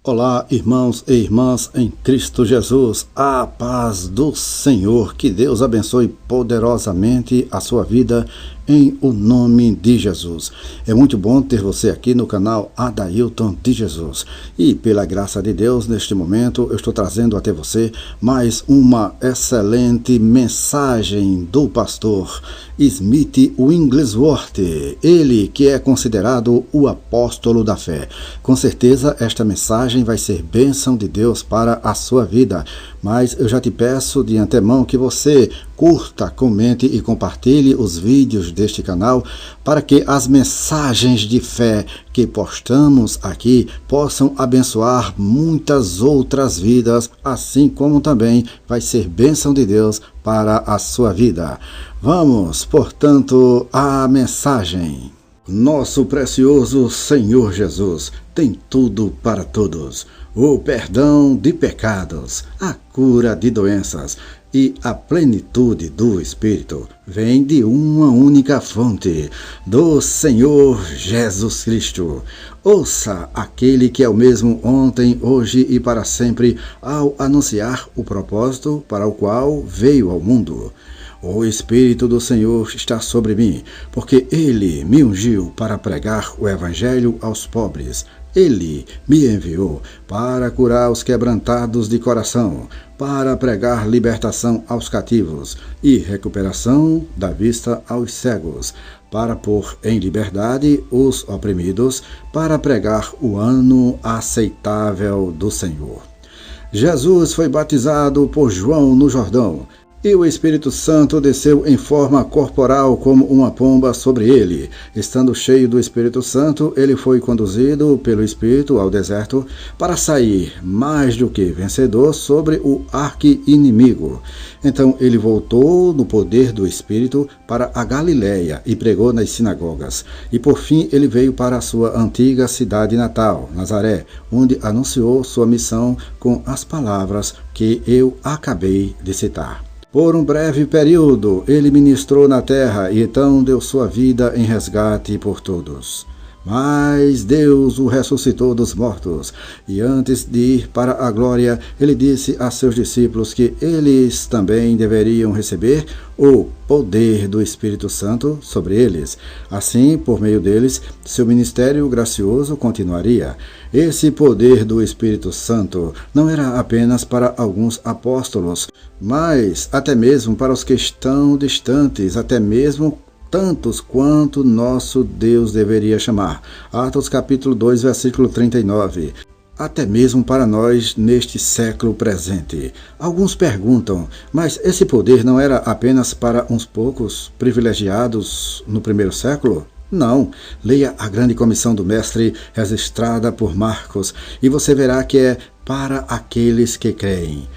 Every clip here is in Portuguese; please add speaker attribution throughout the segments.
Speaker 1: Olá, irmãos e irmãs em Cristo Jesus, a paz do Senhor, que Deus abençoe poderosamente a sua vida em o nome de Jesus. É muito bom ter você aqui no canal Adailton de Jesus e pela graça de Deus, neste momento eu estou trazendo até você mais uma excelente mensagem do pastor Smith Wigglesworth, ele que é considerado o apóstolo da fé. Com certeza esta mensagem vai ser bênção de Deus para a sua vida, mas eu já te peço de antemão que você curta, comente e compartilhe os vídeos deste canal para que as mensagens de fé que postamos aqui possam abençoar muitas outras vidas, assim como também vai ser bênção de Deus para a sua vida. Vamos, portanto, à mensagem. Nosso precioso Senhor Jesus tem tudo para todos: o perdão de pecados, a cura de doenças e a plenitude do Espírito vem de uma única fonte, do Senhor Jesus Cristo. Ouça aquele que é o mesmo ontem, hoje e para sempre, ao anunciar o propósito para o qual veio ao mundo. O Espírito do Senhor está sobre mim, porque Ele me ungiu para pregar o Evangelho aos pobres. Ele me enviou para curar os quebrantados de coração, para pregar libertação aos cativos e recuperação da vista aos cegos, para pôr em liberdade os oprimidos, para pregar o ano aceitável do Senhor. Jesus foi batizado por João no Jordão, e o Espírito Santo desceu em forma corporal como uma pomba sobre ele. Estando cheio do Espírito Santo, ele foi conduzido pelo Espírito ao deserto para sair mais do que vencedor sobre o arqui-inimigo. Então ele voltou no poder do Espírito para a Galiléia e pregou nas sinagogas. E por fim ele veio para a sua antiga cidade natal, Nazaré, onde anunciou sua missão com as palavras que eu acabei de citar. Por um breve período, ele ministrou na terra e então deu sua vida em resgate por todos. Mas Deus o ressuscitou dos mortos, e antes de ir para a glória, ele disse a seus discípulos que eles também deveriam receber o poder do Espírito Santo sobre eles. Assim, por meio deles, seu ministério gracioso continuaria. Esse poder do Espírito Santo não era apenas para alguns apóstolos, mas até mesmo para os que estão distantes, até mesmo tantos quanto nosso Deus deveria chamar. Atos capítulo 2, versículo 39. Até mesmo para nós neste século presente. Alguns perguntam, mas esse poder não era apenas para uns poucos privilegiados no primeiro século? Não, leia a grande comissão do Mestre registrada por Marcos e você verá que é para aqueles que creem.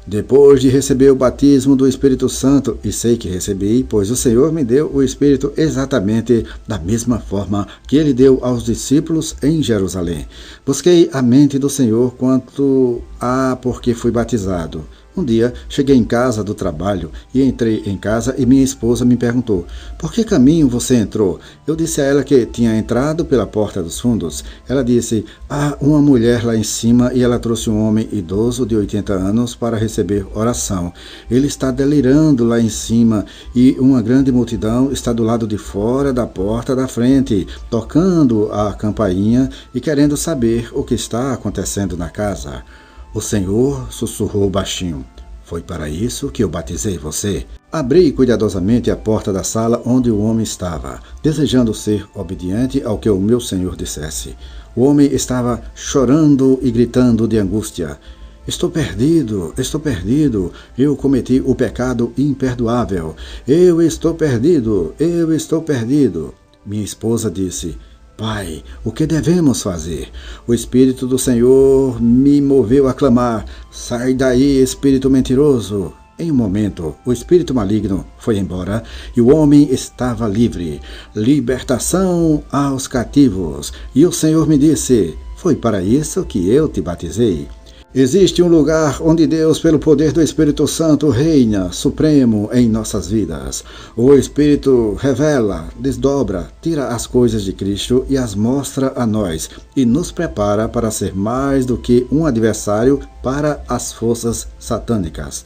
Speaker 1: Depois de receber o batismo do Espírito Santo, e sei que recebi, pois o Senhor me deu o Espírito exatamente da mesma forma que Ele deu aos discípulos em Jerusalém. Busquei a mente do Senhor quanto a porque fui batizado. Um dia, cheguei em casa do trabalho e entrei em casa e minha esposa me perguntou: por que caminho você entrou? Eu disse a ela que tinha entrado pela porta dos fundos. Ela disse: há uma mulher lá em cima e ela trouxe um homem idoso de 80 anos para receber oração. Ele está delirando lá em cima e uma grande multidão está do lado de fora da porta da frente, tocando a campainha e querendo saber o que está acontecendo na casa. O Senhor sussurrou baixinho: foi para isso que eu batizei você. Abri cuidadosamente a porta da sala onde o homem estava, desejando ser obediente ao que o meu Senhor dissesse. O homem estava chorando e gritando de angústia: estou perdido, eu cometi o pecado imperdoável, eu estou perdido. Minha esposa disse: Pai, o que devemos fazer? O Espírito do Senhor me moveu a clamar: sai daí, espírito mentiroso. Em um momento, o espírito maligno foi embora e o homem estava livre. Libertação aos cativos. E o Senhor me disse: foi para isso que eu te batizei. Existe um lugar onde Deus, pelo poder do Espírito Santo, reina supremo em nossas vidas. O Espírito revela, desdobra, tira as coisas de Cristo e as mostra a nós e nos prepara para ser mais do que um adversário para as forças satânicas.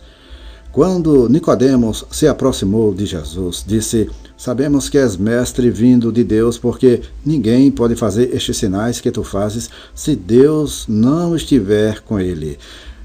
Speaker 1: Quando Nicodemos se aproximou de Jesus, disse: "Sabemos que és mestre vindo de Deus, porque ninguém pode fazer estes sinais que tu fazes se Deus não estiver com ele."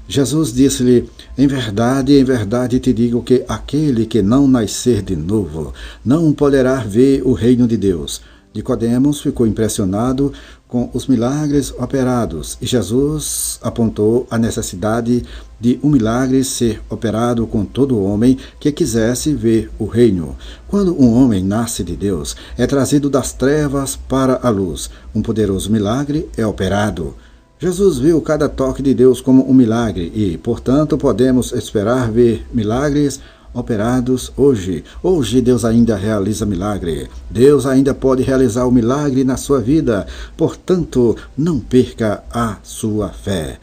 Speaker 1: Jesus disse-lhe: em verdade te digo que aquele que não nascer de novo não poderá ver o reino de Deus." Nicodemos ficou impressionado com os milagres operados e Jesus apontou a necessidade de um milagre ser operado com todo homem que quisesse ver o reino. Quando um homem nasce de Deus, é trazido das trevas para a luz. Um poderoso milagre é operado. Jesus viu cada toque de Deus como um milagre e, portanto, podemos esperar ver milagres operados hoje. Hoje Deus ainda realiza milagre. Deus ainda pode realizar o milagre na sua vida. Portanto, não perca a sua fé.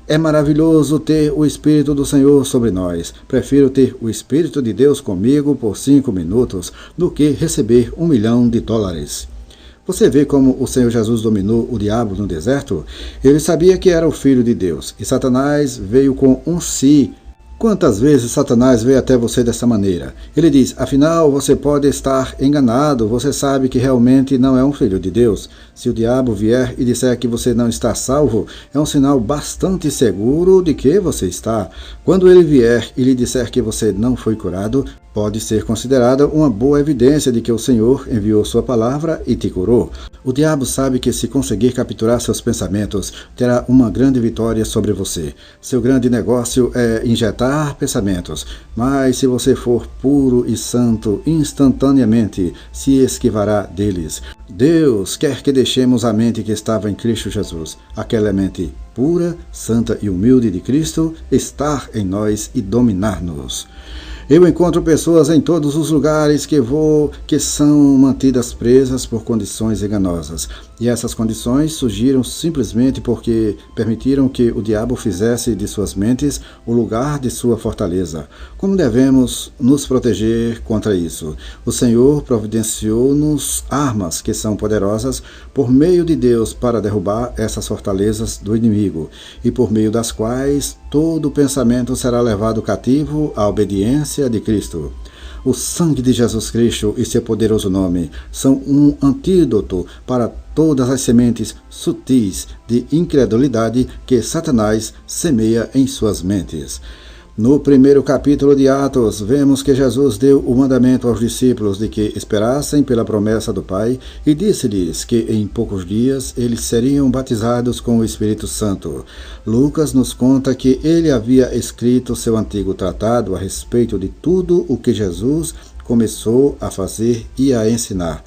Speaker 1: É maravilhoso ter o Espírito do Senhor sobre nós. Prefiro ter o Espírito de Deus comigo por 5 minutos do que receber $1 milhão. Você vê como o Senhor Jesus dominou o diabo no deserto? Ele sabia que era o Filho de Deus e Satanás veio com um si. Quantas vezes Satanás veio até você dessa maneira? Ele diz: afinal, você pode estar enganado, você sabe que realmente não é um filho de Deus. Se o diabo vier e disser que você não está salvo, é um sinal bastante seguro de que você está. Quando ele vier e lhe disser que você não foi curado, pode ser considerada uma boa evidência de que o Senhor enviou sua palavra e te curou. O diabo sabe que se conseguir capturar seus pensamentos, terá uma grande vitória sobre você. Seu grande negócio é injetar pensamentos, mas se você for puro e santo, instantaneamente se esquivará deles. Deus quer que deixemos a mente que estava em Cristo Jesus, aquela mente pura, santa e humilde de Cristo, estar em nós e dominar-nos. Eu encontro pessoas em todos os lugares que vou que são mantidas presas por condições enganosas. E essas condições surgiram simplesmente porque permitiram que o diabo fizesse de suas mentes o lugar de sua fortaleza. Como devemos nos proteger contra isso? O Senhor providenciou-nos armas que são poderosas por meio de Deus para derrubar essas fortalezas do inimigo e por meio das quais todo pensamento será levado cativo à obediência de Cristo. O sangue de Jesus Cristo e seu poderoso nome são um antídoto para todas as sementes sutis de incredulidade que Satanás semeia em suas mentes. No primeiro capítulo de Atos, vemos que Jesus deu o mandamento aos discípulos de que esperassem pela promessa do Pai e disse-lhes que em poucos dias eles seriam batizados com o Espírito Santo. Lucas nos conta que ele havia escrito seu antigo tratado a respeito de tudo o que Jesus começou a fazer e a ensinar.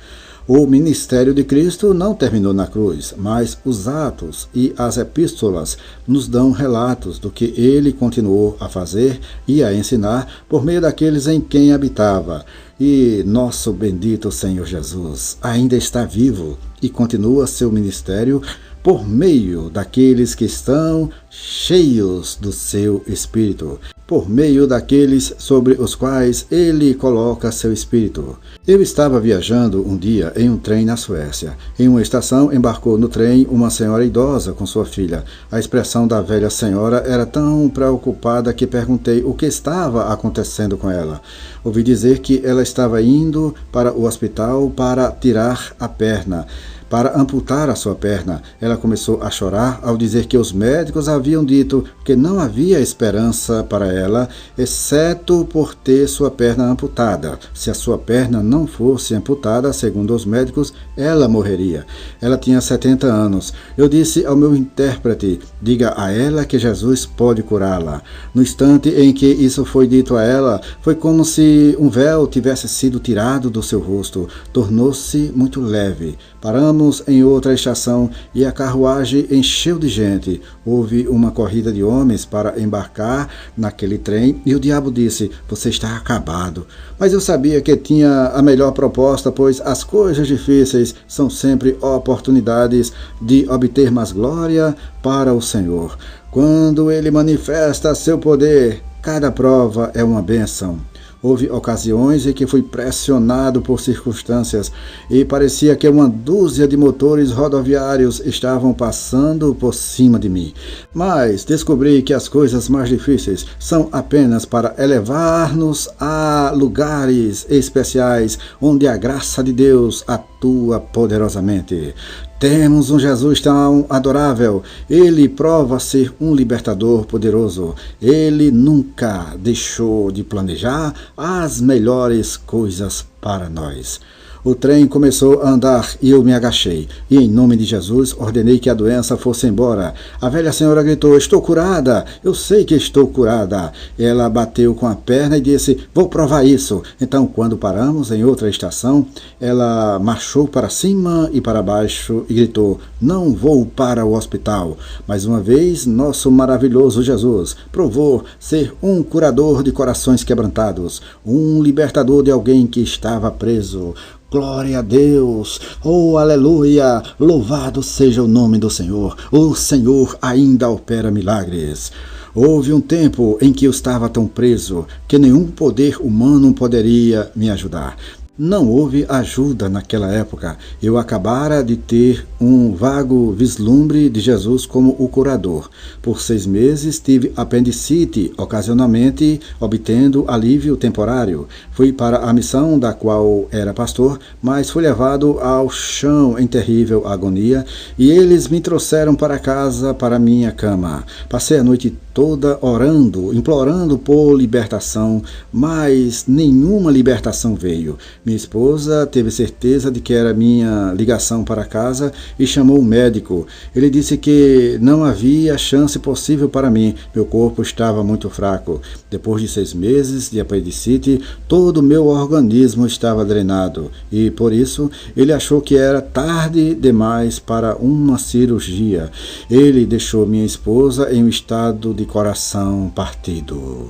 Speaker 1: O ministério de Cristo não terminou na cruz, mas os atos e as epístolas nos dão relatos do que ele continuou a fazer e a ensinar por meio daqueles em quem habitava. E nosso bendito Senhor Jesus ainda está vivo e continua seu ministério por meio daqueles que estão cheios do seu Espírito, por meio daqueles sobre os quais ele coloca seu Espírito. Eu estava viajando um dia em um trem na Suécia. Em uma estação, embarcou no trem uma senhora idosa com sua filha. A expressão da velha senhora era tão preocupada que perguntei o que estava acontecendo com ela. Ouvi dizer que ela estava indo para o hospital para tirar a perna, para amputar a sua perna. Ela começou a chorar ao dizer que os médicos haviam dito que não havia esperança para ela, exceto por ter sua perna amputada. Se a sua perna não fosse amputada, segundo os médicos, ela morreria. Ela tinha 70 anos. Eu disse ao meu intérprete: diga a ela que Jesus pode curá-la. No instante em que isso foi dito a ela, foi como se um véu tivesse sido tirado do seu rosto. Tornou-se muito leve. Paramos em outra estação e a carruagem encheu de gente. Houve uma corrida de homens para embarcar naquele trem e o diabo disse: "Você está acabado." Mas eu sabia que tinha a melhor proposta, pois as coisas difíceis são sempre oportunidades de obter mais glória para o Senhor. Quando Ele manifesta seu poder, cada prova é uma bênção. Houve ocasiões em que fui pressionado por circunstâncias e parecia que uma dúzia de motores rodoviários estavam passando por cima de mim. Mas descobri que as coisas mais difíceis são apenas para elevar-nos a lugares especiais onde a graça de Deus atua poderosamente. Temos um Jesus tão adorável. Ele prova ser um libertador poderoso. Ele nunca deixou de planejar as melhores coisas para nós. O trem começou a andar e eu me agachei. E em nome de Jesus ordenei que a doença fosse embora. A velha senhora gritou: "Estou curada! Eu sei que estou curada!" Ela bateu com a perna e disse: "Vou provar isso." Então, quando paramos em outra estação, ela marchou para cima e para baixo e gritou: "Não vou para o hospital." Mais uma vez, nosso maravilhoso Jesus provou ser um curador de corações quebrantados, um libertador de alguém que estava preso. Glória a Deus! Oh, aleluia! Louvado seja o nome do Senhor! O Senhor ainda opera milagres. Houve um tempo em que eu estava tão preso que nenhum poder humano poderia me ajudar. Não houve ajuda naquela época. Eu acabara de ter um vago vislumbre de Jesus como o curador. Por 6 meses tive apendicite, ocasionalmente obtendo alívio temporário. Fui para a missão da qual era pastor, mas fui levado ao chão em terrível agonia e eles me trouxeram para casa, para minha cama. Passei a noite toda orando, implorando por libertação, mas nenhuma libertação veio. Minha esposa teve certeza de que era minha ligação para casa e chamou o médico. Ele disse que não havia chance possível para mim. Meu corpo estava muito fraco. Depois de 6 meses de apendicite, todo o meu organismo estava drenado e, por isso, ele achou que era tarde demais para uma cirurgia. Ele deixou minha esposa em um estado de coração partido.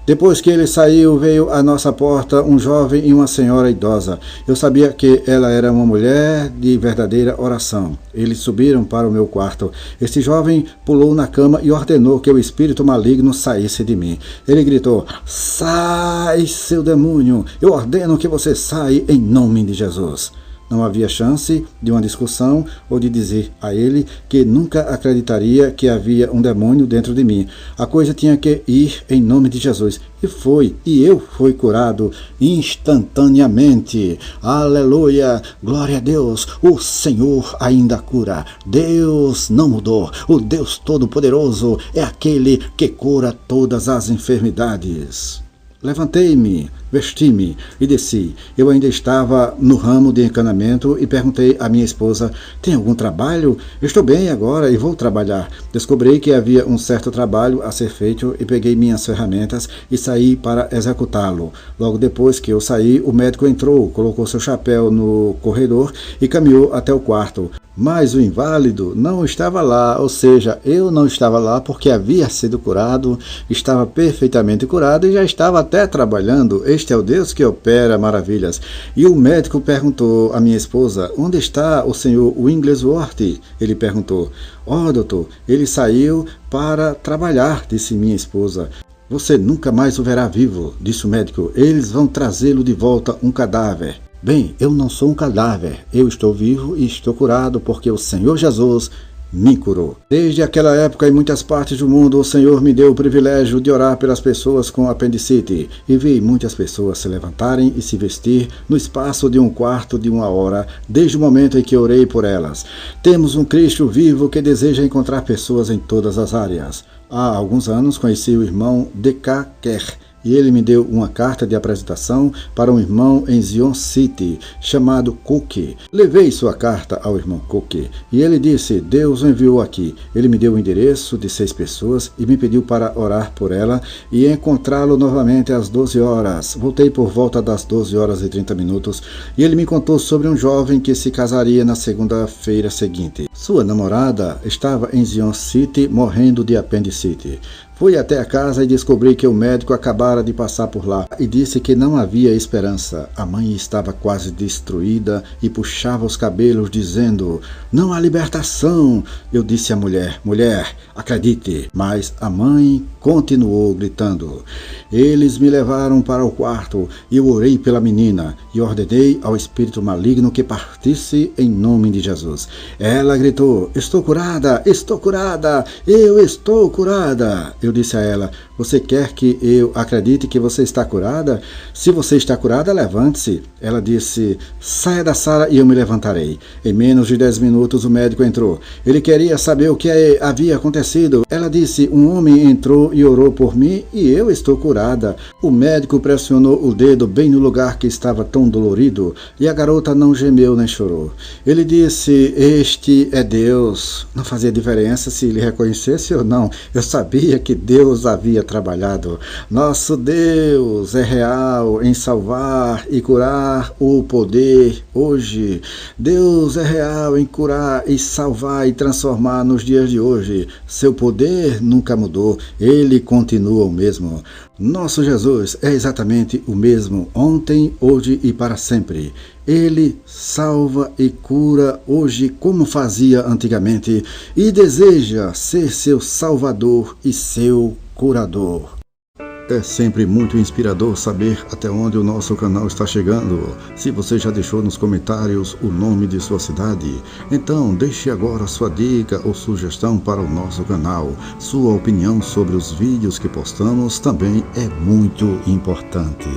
Speaker 1: Depois que ele saiu, veio à nossa porta um jovem e uma senhora idosa. Eu sabia que ela era uma mulher de verdadeira oração. Eles subiram para o meu quarto. Este jovem pulou na cama e ordenou que o espírito maligno saísse de mim. Ele gritou: "Sai, seu demônio! Eu ordeno que você saia em nome de Jesus." Não havia chance de uma discussão ou de dizer a ele que nunca acreditaria que havia um demônio dentro de mim. A coisa tinha que ir em nome de Jesus. E foi, e eu fui curado instantaneamente. Aleluia! Glória a Deus! O Senhor ainda cura. Deus não mudou. O Deus Todo-Poderoso é aquele que cura todas as enfermidades. Levantei-me, vesti-me e desci. Eu ainda estava no ramo de encanamento e perguntei à minha esposa: "Tem algum trabalho? Estou bem agora e vou trabalhar." Descobri que havia um certo trabalho a ser feito e peguei minhas ferramentas e saí para executá-lo. Logo depois que eu saí, o médico entrou, colocou seu chapéu no corredor e caminhou até o quarto. Mas o inválido não estava lá, ou seja, eu não estava lá porque havia sido curado, estava perfeitamente curado e já estava até trabalhando. Este é o Deus que opera maravilhas. E o médico perguntou à minha esposa: "Onde está o senhor Wigglesworth?" Ele perguntou. Doutor, ele saiu para trabalhar", disse minha esposa. "Você nunca mais o verá vivo", disse o médico. "Eles vão trazê-lo de volta um cadáver." Bem, eu não sou um cadáver, eu estou vivo e estou curado porque o Senhor Jesus me curou. Desde aquela época, em muitas partes do mundo, o Senhor me deu o privilégio de orar pelas pessoas com apendicite e vi muitas pessoas se levantarem e se vestir no espaço de um quarto de 1 hora, desde o momento em que orei por elas. Temos um Cristo vivo que deseja encontrar pessoas em todas as áreas. Há alguns anos conheci o irmão D.K. Kerr. e ele me deu uma carta de apresentação para um irmão em Zion City, chamado Cook. Levei sua carta ao irmão Cook e ele disse: Deus o enviou aqui. Ele me deu o endereço de 6 pessoas e me pediu para orar por ela e encontrá-lo novamente às 12 horas. Voltei por volta das 12 horas e 30 minutos e ele me contou sobre um jovem que se casaria na segunda-feira seguinte. Sua namorada estava em Zion City morrendo de apendicite. Fui até a casa e descobri que o médico acabara de passar por lá e disse que não havia esperança. A mãe estava quase destruída e puxava os cabelos dizendo: não há libertação. Eu disse à mulher: mulher, acredite. Mas a mãe continuou gritando. Eles me levaram para o quarto e eu orei pela menina e ordenei ao espírito maligno que partisse em nome de Jesus. Ela gritou: estou curada, eu estou curada. Eu disse a ela: você quer que eu acredite que você está curada? Se você está curada, levante-se. Ela disse: saia da sala e eu me levantarei. Em menos de 10 minutos o médico entrou. Ele queria saber o que havia acontecido. Ela disse: um homem entrou e orou por mim e eu estou curada. O médico pressionou o dedo bem no lugar que estava tão dolorido e a garota não gemeu nem chorou. Ele disse: este é Deus. Não fazia diferença se ele reconhecesse ou não. Eu sabia que Deus havia trabalhado. Nosso Deus é real em salvar e curar o poder hoje. Deus é real em curar e salvar e transformar nos dias de hoje. Seu poder nunca mudou. Ele continua o mesmo. Nosso Jesus é exatamente o mesmo ontem, hoje e para sempre. Ele salva e cura hoje como fazia antigamente e deseja ser seu salvador e seu curador. É sempre muito inspirador saber até onde o nosso canal está chegando. Se você já deixou nos comentários o nome de sua cidade, então deixe agora sua dica ou sugestão para o nosso canal. Sua opinião sobre os vídeos que postamos também é muito importante.